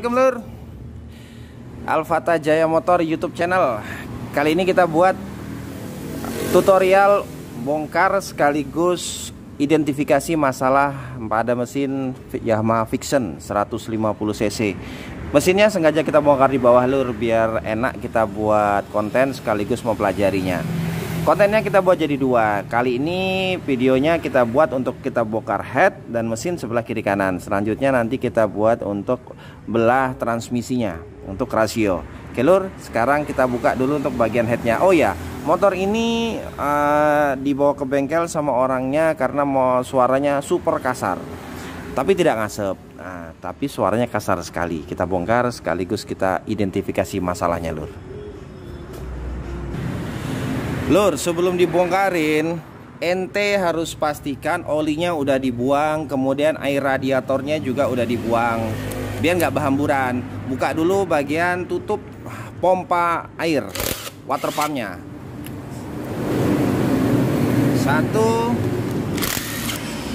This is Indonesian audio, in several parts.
Assalamualaikum lur, Alfata Jaya Motor YouTube channel. Kali ini kita buat tutorial bongkar sekaligus identifikasi masalah pada mesin Yamaha Vixion 150 cc. Mesinnya sengaja kita bongkar di bawah lur, biar enak kita buat konten sekaligus mempelajarinya. Kontennya kita buat jadi dua. Kali ini videonya kita buat untuk kita bongkar head dan mesin sebelah kiri kanan. Selanjutnya nanti kita buat untuk belah transmisinya untuk rasio. Oke lur, sekarang kita buka dulu untuk bagian headnya. Oh ya, motor ini dibawa ke bengkel sama orangnya karena mau suaranya super kasar, tapi tidak ngasep. Nah, tapi suaranya kasar sekali. Kita bongkar sekaligus kita identifikasi masalahnya lur. Lur, sebelum dibongkarin, ente harus pastikan olinya udah dibuang, kemudian air radiatornya juga udah dibuang, biar nggak berhamburan. Buka dulu bagian tutup pompa air, water pumpnya. 1,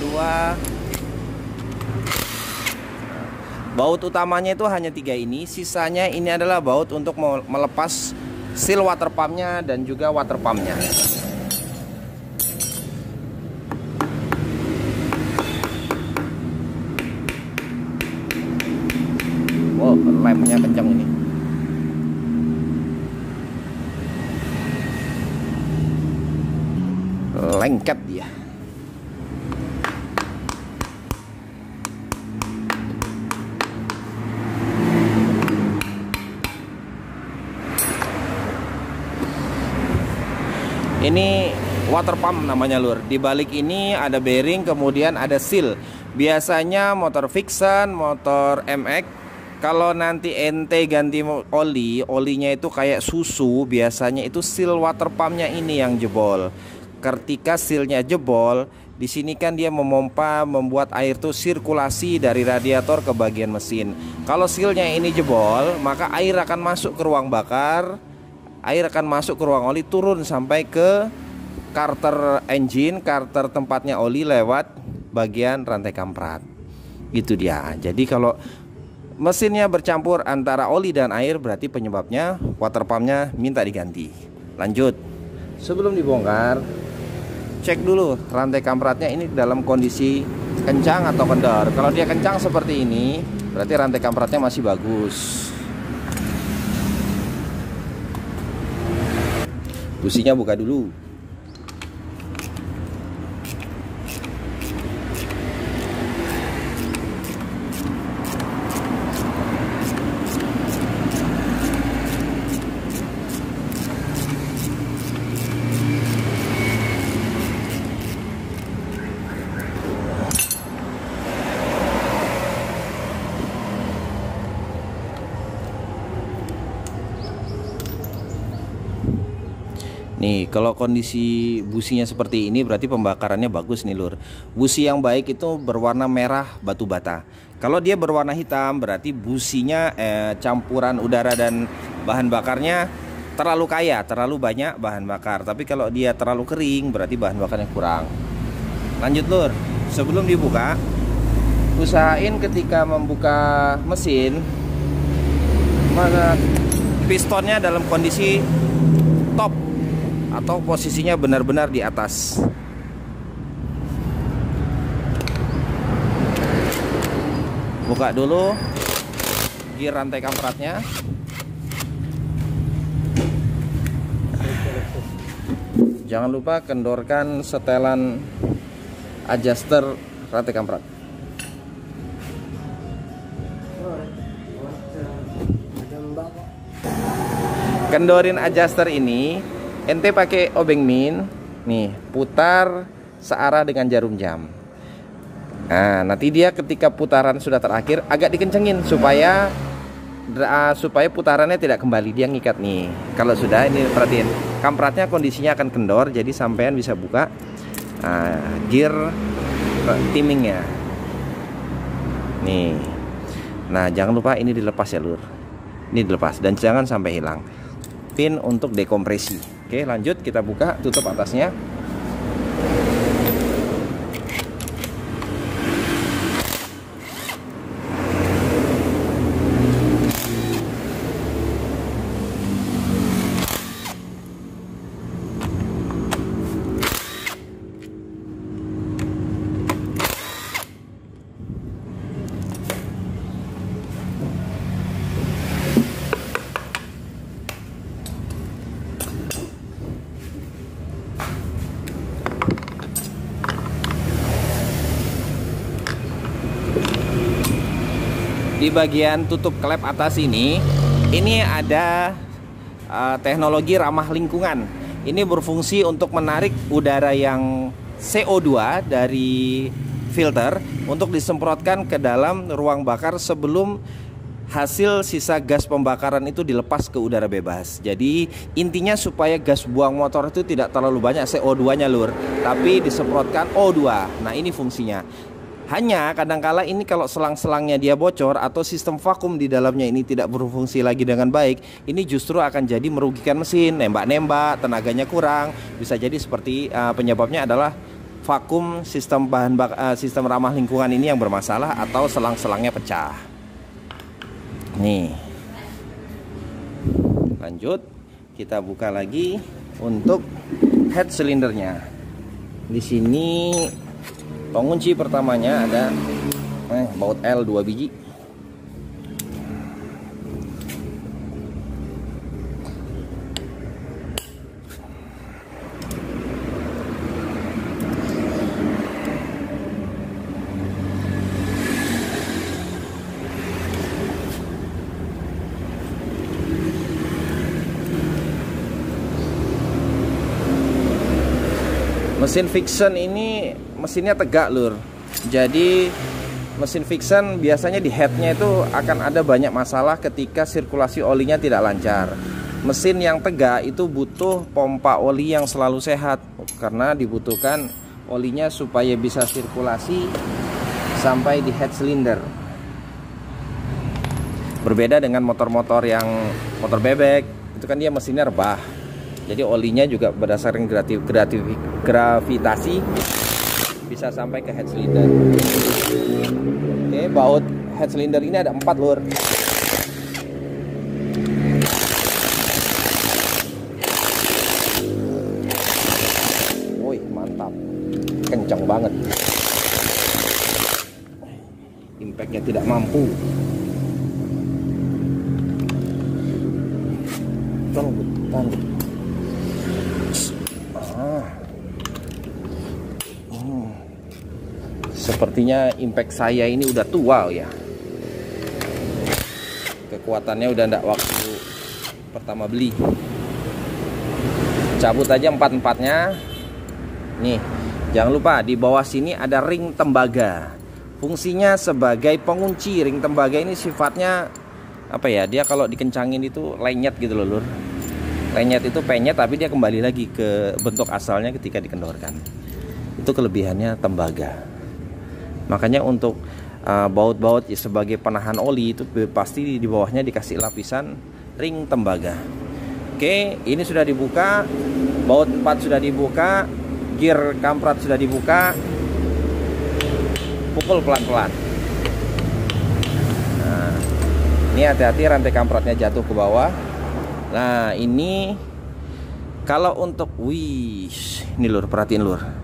2. Baut utamanya itu hanya 3 ini, sisanya ini adalah baut untuk melepas seal water pumpnya dan juga water pumpnya. Wow, lemnya kencang ini. Lengket dia. Ini water pump namanya lur. Di balik ini ada bearing, kemudian ada seal. Biasanya motor Vixion, motor MX, kalau nanti ente ganti oli, olinya itu kayak susu, biasanya itu seal water pumpnya ini yang jebol. Ketika sealnya jebol, di sini kan dia memompa, membuat air tuh sirkulasi dari radiator ke bagian mesin. Kalau sealnya ini jebol, maka air akan masuk ke ruang bakar. Air akan masuk ke ruang oli, turun sampai ke karter engine, karter tempatnya oli lewat bagian rantai kamprat. Itu dia. Jadi kalau mesinnya bercampur antara oli dan air, berarti penyebabnya water pumpnya minta diganti. Lanjut. Sebelum dibongkar, cek dulu rantai kampratnya ini dalam kondisi kencang atau kendor. Kalau dia kencang seperti ini, berarti rantai kampratnya masih bagus. Businya buka dulu. Nih, kalau kondisi businya seperti ini berarti pembakarannya bagus nih lur. Busi yang baik itu berwarna merah batu bata. Kalau dia berwarna hitam berarti businya campuran udara dan bahan bakarnya terlalu kaya, terlalu banyak bahan bakar. Tapi kalau dia terlalu kering berarti bahan bakarnya kurang. Lanjut lur, sebelum dibuka, usahain ketika membuka mesin, maka pistonnya dalam kondisi top atau posisinya benar-benar di atas. Buka dulu gear rantai kampratnya. Jangan lupa kendorkan setelan adjuster rantai kamprat. Kendorin adjuster ini, ente pakai obeng min, nih putar searah dengan jarum jam. Nah, nanti dia ketika putaran sudah terakhir agak dikencengin supaya putarannya tidak kembali, dia ngikat nih. Kalau sudah, ini perhatiin, kampratnya kondisinya akan kendor, jadi sampean bisa buka gear timingnya. Nih. Nah, jangan lupa ini dilepas ya lur. Ini dilepas dan jangan sampai hilang. Pin untuk dekompresi. Oke, lanjut kita buka, tutup atasnya. Di bagian tutup klep atas ini ada teknologi ramah lingkungan. Ini berfungsi untuk menarik udara yang CO2 dari filter untuk disemprotkan ke dalam ruang bakar sebelum hasil sisa gas pembakaran itu dilepas ke udara bebas. Jadi intinya supaya gas buang motor itu tidak terlalu banyak CO2-nya lur, tapi disemprotkan O2. Nah ini fungsinya. Hanya kadangkala ini kalau selang-selangnya dia bocor atau sistem vakum di dalamnya ini tidak berfungsi lagi dengan baik, ini justru akan jadi merugikan mesin, nembak-nembak, tenaganya kurang. Bisa jadi seperti penyebabnya adalah vakum sistem sistem ramah lingkungan ini yang bermasalah atau selang-selangnya pecah. Nih, lanjut kita buka lagi untuk head silindernya. Di sini pengunci pertamanya ada baut L 2 biji. Mesin Vixion ini mesinnya tegak lur. Jadi mesin Vixion biasanya di headnya itu akan ada banyak masalah ketika sirkulasi olinya tidak lancar. Mesin yang tegak itu butuh pompa oli yang selalu sehat, karena dibutuhkan olinya supaya bisa sirkulasi sampai di head cylinder. Berbeda dengan motor-motor yang motor bebek, itu kan dia mesinnya rebah. Jadi olinya juga berdasarkan gravitasi bisa sampai ke head cylinder. Oke, baut head cylinder ini ada 4 lur. Woi, mantap. Kencang banget. Impactnya tidak mampu. Sepertinya impact saya ini udah tua ya. Kekuatannya udah enggak waktu pertama beli. Cabut aja 4-4-nya. Nih, jangan lupa di bawah sini ada ring tembaga. Fungsinya sebagai pengunci. Ring tembaga ini sifatnya apa ya? Dia kalau dikencangin itu lenyet gitu loh, lur. Lenyet itu penyet tapi dia kembali lagi ke bentuk asalnya ketika dikendorkan. Itu kelebihannya tembaga. Makanya untuk baut-baut sebagai penahan oli itu pasti di bawahnya dikasih lapisan ring tembaga. Oke, ini sudah dibuka, baut 4 sudah dibuka, gear kamprat sudah dibuka. Pukul pelan-pelan. Nah, ini hati-hati rantai kampratnya jatuh ke bawah. Nah, ini kalau untuk ini lur, perhatiin lur.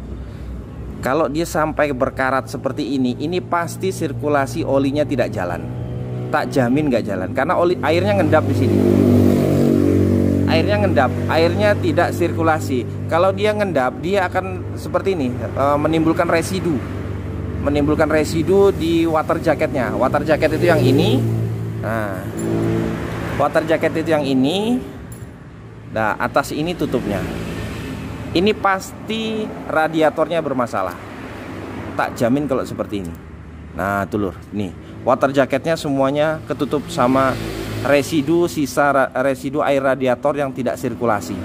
Kalau dia sampai berkarat seperti ini pasti sirkulasi olinya tidak jalan. Tak jamin nggak jalan, karena airnya ngendap di sini. Airnya ngendap, airnya tidak sirkulasi. Kalau dia ngendap, dia akan seperti ini, menimbulkan residu. Menimbulkan residu di water jacketnya. Water jacket itu yang ini. Nah, water jacket itu yang ini. Nah, atas ini tutupnya. Ini pasti radiatornya bermasalah. Tak jamin kalau seperti ini. Nah, tuh lur, nih water jacketnya semuanya ketutup sama sisa residu air radiator yang tidak sirkulasi.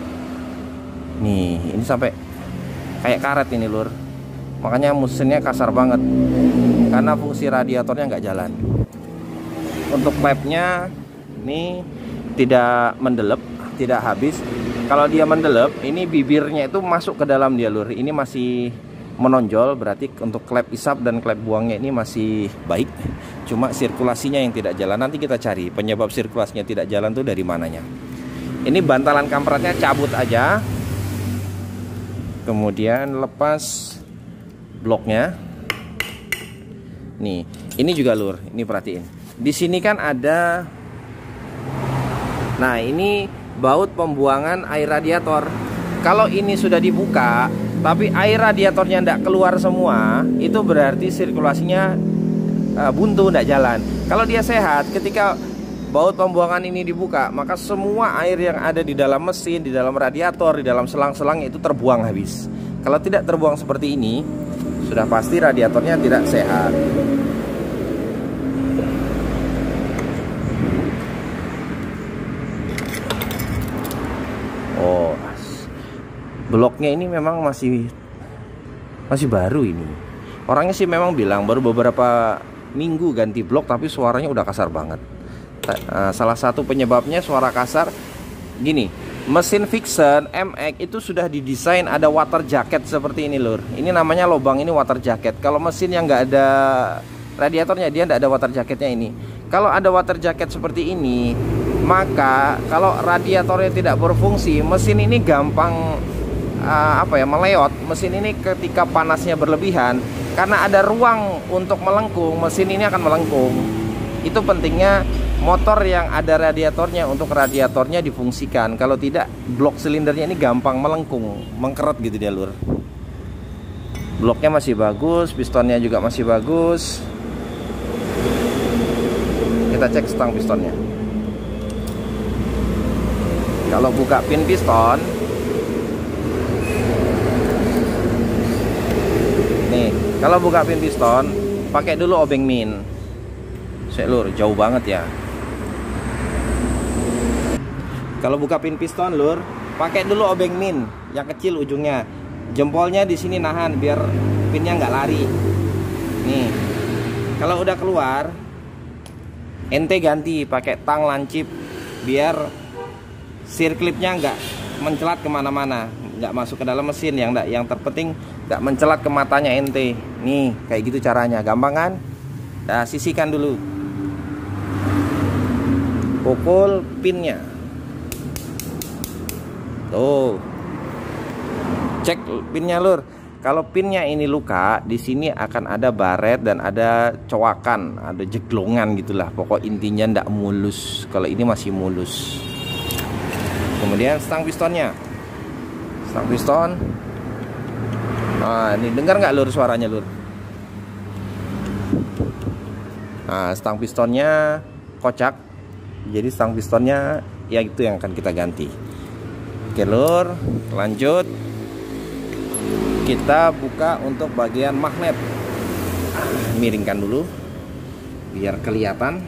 Nih, ini sampai kayak karet ini lur. Makanya mesinnya kasar banget, karena fungsi radiatornya nggak jalan. Untuk pipe-nya ini tidak mendelep, tidak habis. Kalau dia mendelep, ini bibirnya itu masuk ke dalam dia lur. Ini masih menonjol, berarti untuk klep isap dan klep buangnya ini masih baik. Cuma sirkulasinya yang tidak jalan. Nanti kita cari penyebab sirkulasinya tidak jalan tuh dari mananya. Ini bantalan kampratnya cabut aja. Kemudian lepas bloknya. Nih, ini juga lur. Ini perhatiin. Di sini kan ada. Nah, ini baut pembuangan air radiator. Kalau ini sudah dibuka tapi air radiatornya tidak keluar semua, itu berarti sirkulasinya buntu, tidak jalan. Kalau dia sehat, ketika baut pembuangan ini dibuka, maka semua air yang ada di dalam mesin, di dalam radiator, di dalam selang-selang itu terbuang habis. Kalau tidak terbuang seperti ini, sudah pasti radiatornya tidak sehat. Oh, bloknya ini memang masih baru ini. Orangnya sih memang bilang baru beberapa minggu ganti blok, tapi suaranya udah kasar banget. Salah satu penyebabnya suara kasar gini, mesin Vixion MX itu sudah didesain ada water jacket seperti ini lur. Ini namanya lubang ini water jacket. Kalau mesin yang nggak ada radiatornya, dia nggak ada water jacketnya ini. Kalau ada water jacket seperti ini, maka kalau radiatornya tidak berfungsi, mesin ini gampang meleot. Mesin ini ketika panasnya berlebihan, karena ada ruang untuk melengkung, mesin ini akan melengkung. Itu pentingnya motor yang ada radiatornya, untuk radiatornya difungsikan. Kalau tidak, blok silindernya ini gampang melengkung, mengkeret gitu dia lur. Bloknya masih bagus, pistonnya juga masih bagus. Kita cek stang pistonnya. Kalau buka pin piston, nih, kalau buka pin piston, pakai dulu obeng min. Lur, jauh banget ya. Kalau buka pin piston lur, pakai dulu obeng min yang kecil ujungnya. Jempolnya di sini nahan biar pinnya nggak lari. Nih, kalau udah keluar, ente ganti pakai tang lancip biar sirklipnya nggak mencelat kemana-mana, nggak masuk ke dalam mesin. Yang terpenting nggak mencelat ke matanya ente. Nih, kayak gitu caranya, gampang kan? Nah, sisihkan dulu. Pukul pinnya. Tuh. Cek pinnya lur. Kalau pinnya ini luka, di sini akan ada baret dan ada cowakan, ada jeglongan gitulah. Pokok intinya ndak mulus. Kalau ini masih mulus. Kemudian stang pistonnya. Stang piston. Nah, ini dengar nggak lur suaranya lur? Nah, stang pistonnya kocak. Jadi stang pistonnya ya itu yang akan kita ganti. Oke lur, lanjut. Kita buka untuk bagian magnet. Miringkan dulu biar kelihatan.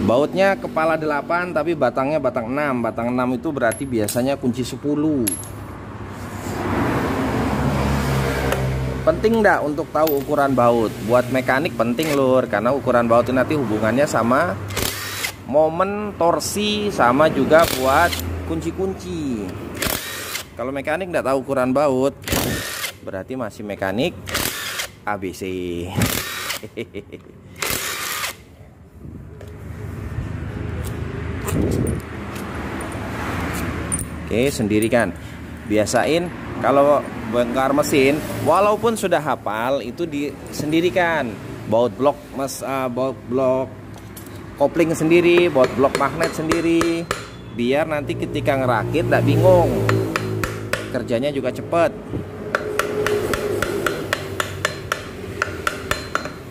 Bautnya kepala 8 tapi batangnya batang 6. Batang 6 itu berarti biasanya kunci 10. Penting enggak untuk tahu ukuran baut? Buat mekanik penting lur, karena ukuran baut itu nanti hubungannya sama momen torsi, sama juga buat kunci-kunci. Kalau mekanik enggak tahu ukuran baut, berarti masih mekanik ABC. Oke, sendirikan. Biasain kalau bongkar mesin, walaupun sudah hafal, itu disendirikan. Baut blok baut blok kopling sendiri, baut blok magnet sendiri, biar nanti ketika ngerakit tidak bingung, kerjanya juga cepet.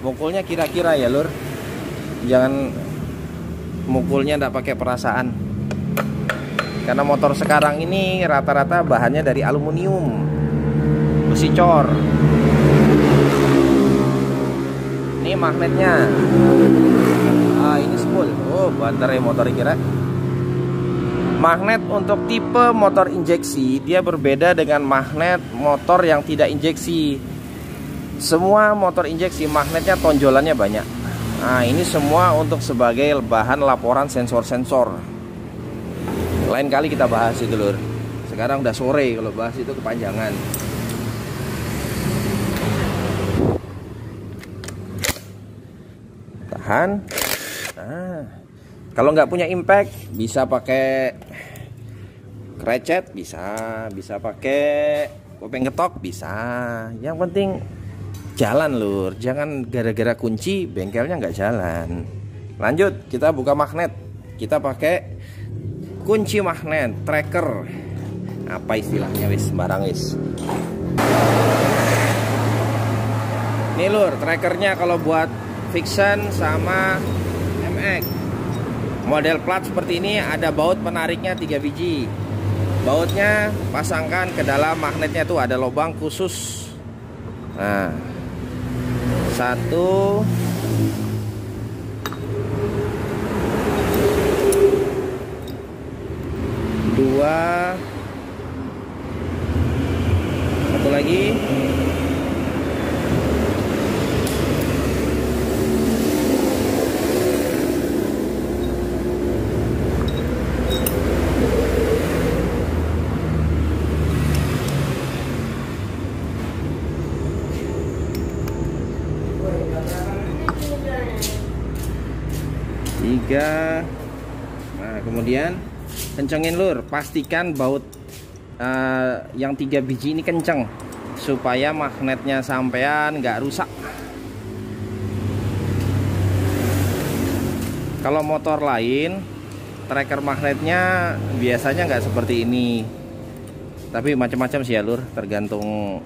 Mukulnya kira-kira ya lur, jangan mukulnya tidak pakai perasaan. Karena motor sekarang ini rata-rata bahannya dari aluminium, besi cor. Ini magnetnya. Ini spool. Oh, banter ya motor kira. Magnet untuk tipe motor injeksi dia berbeda dengan magnet motor yang tidak injeksi. Semua motor injeksi magnetnya tonjolannya banyak. Nah, ini semua untuk sebagai bahan laporan sensor-sensor. Lain kali kita bahas itu lur. Sekarang udah sore, kalau bahas itu kepanjangan. Tahan. Nah, kalau nggak punya impact, bisa pakai krecet, bisa pakai kopeng ketok, bisa. Yang penting jalan lur, jangan gara-gara kunci bengkelnya nggak jalan. Lanjut, kita buka magnet. Kita pakai kunci magnet tracker. apa istilahnya, wis sembarang wis. Nih lur, trackernya kalau buat Vixen sama MX. Model plat seperti ini ada baut penariknya 3 biji. Bautnya pasangkan ke dalam magnetnya tuh, ada lubang khusus. Nah, 1, 2, 1 lagi. Tiga. Nah, kemudian kencengin lur, pastikan baut yang 3 biji ini kenceng supaya magnetnya sampean nggak rusak. Kalau motor lain tracker magnetnya biasanya nggak seperti ini, tapi macam-macam sih ya lur, tergantung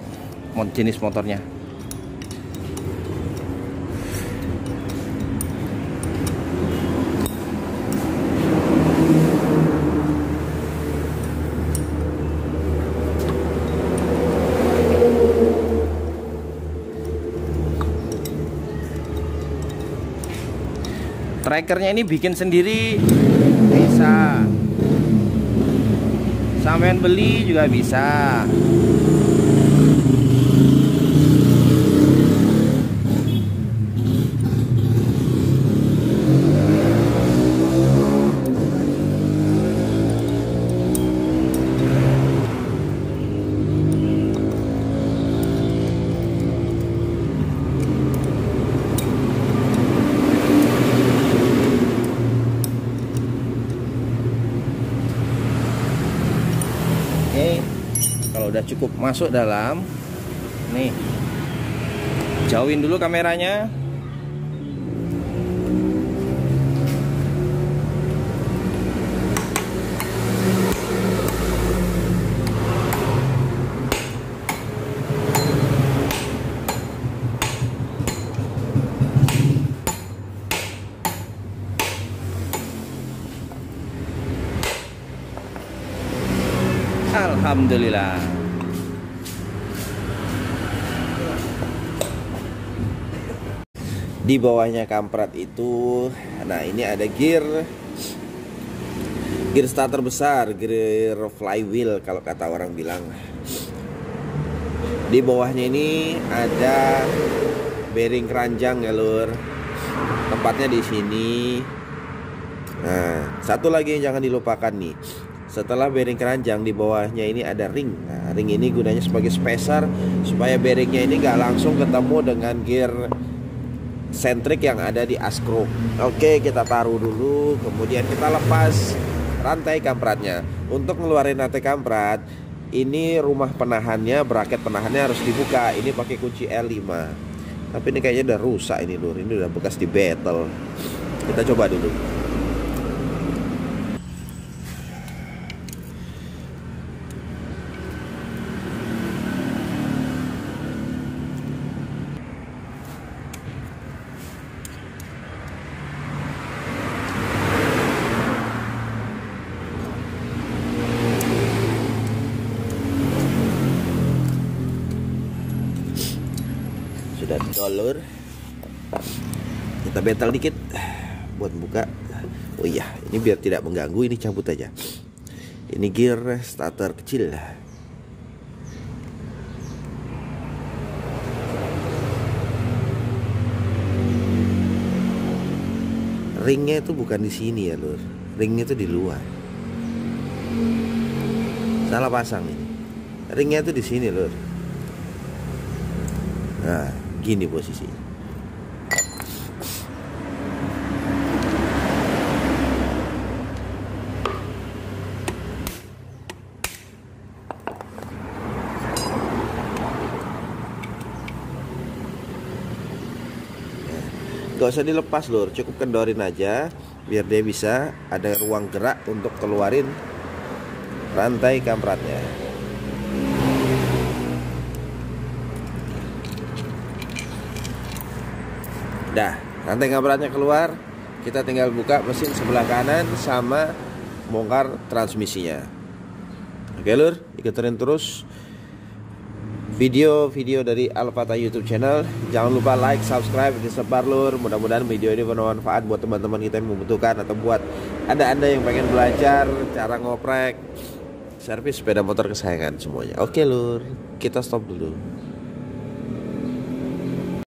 jenis motornya. Trackernya ini bikin sendiri bisa, sampean beli juga bisa. Kalau udah cukup masuk dalam, nih jauhin dulu kameranya. Alhamdulillah. Di bawahnya kampret itu, nah ini ada gear starter besar, gear flywheel kalau kata orang bilang. Di bawahnya ini ada bearing keranjang ya lur, tempatnya di sini. Nah, satu lagi yang jangan dilupakan nih, setelah bearing keranjang di bawahnya ini ada ring. Nah, ring ini gunanya sebagai spacer supaya bearingnya ini gak langsung ketemu dengan gear sentrik yang ada di askro. Oke, kita taruh dulu, kemudian kita lepas rantai kampratnya. Untuk ngeluarin rantai kamprat, ini rumah penahannya, braket penahannya harus dibuka. Ini pakai kunci L5. Tapi ini kayaknya udah rusak ini lur, ini udah bekas di battle. Kita coba dulu. Sudah dolur, kita betel dikit buat buka. Oh iya, ini biar tidak mengganggu, ini cabut aja. Ini gear starter kecil. Ringnya itu bukan di sini ya lur, ringnya itu di luar. Salah pasang ini. Ringnya itu di sini lur. Nah, gini posisinya. Gak usah dilepas lur, cukup kendorin aja biar dia bisa ada ruang gerak untuk keluarin rantai kampratnya. Dah, rantai kampratnya keluar. Kita tinggal buka mesin sebelah kanan sama bongkar transmisinya. Oke lur, ikutin terus video-video dari Alfata YouTube channel. Jangan lupa like, subscribe, disebar lur. Mudah-mudahan video ini bermanfaat buat teman-teman kita yang membutuhkan, atau buat anda yang pengen belajar cara ngoprek, servis sepeda motor kesayangan semuanya. Oke lur, kita stop dulu.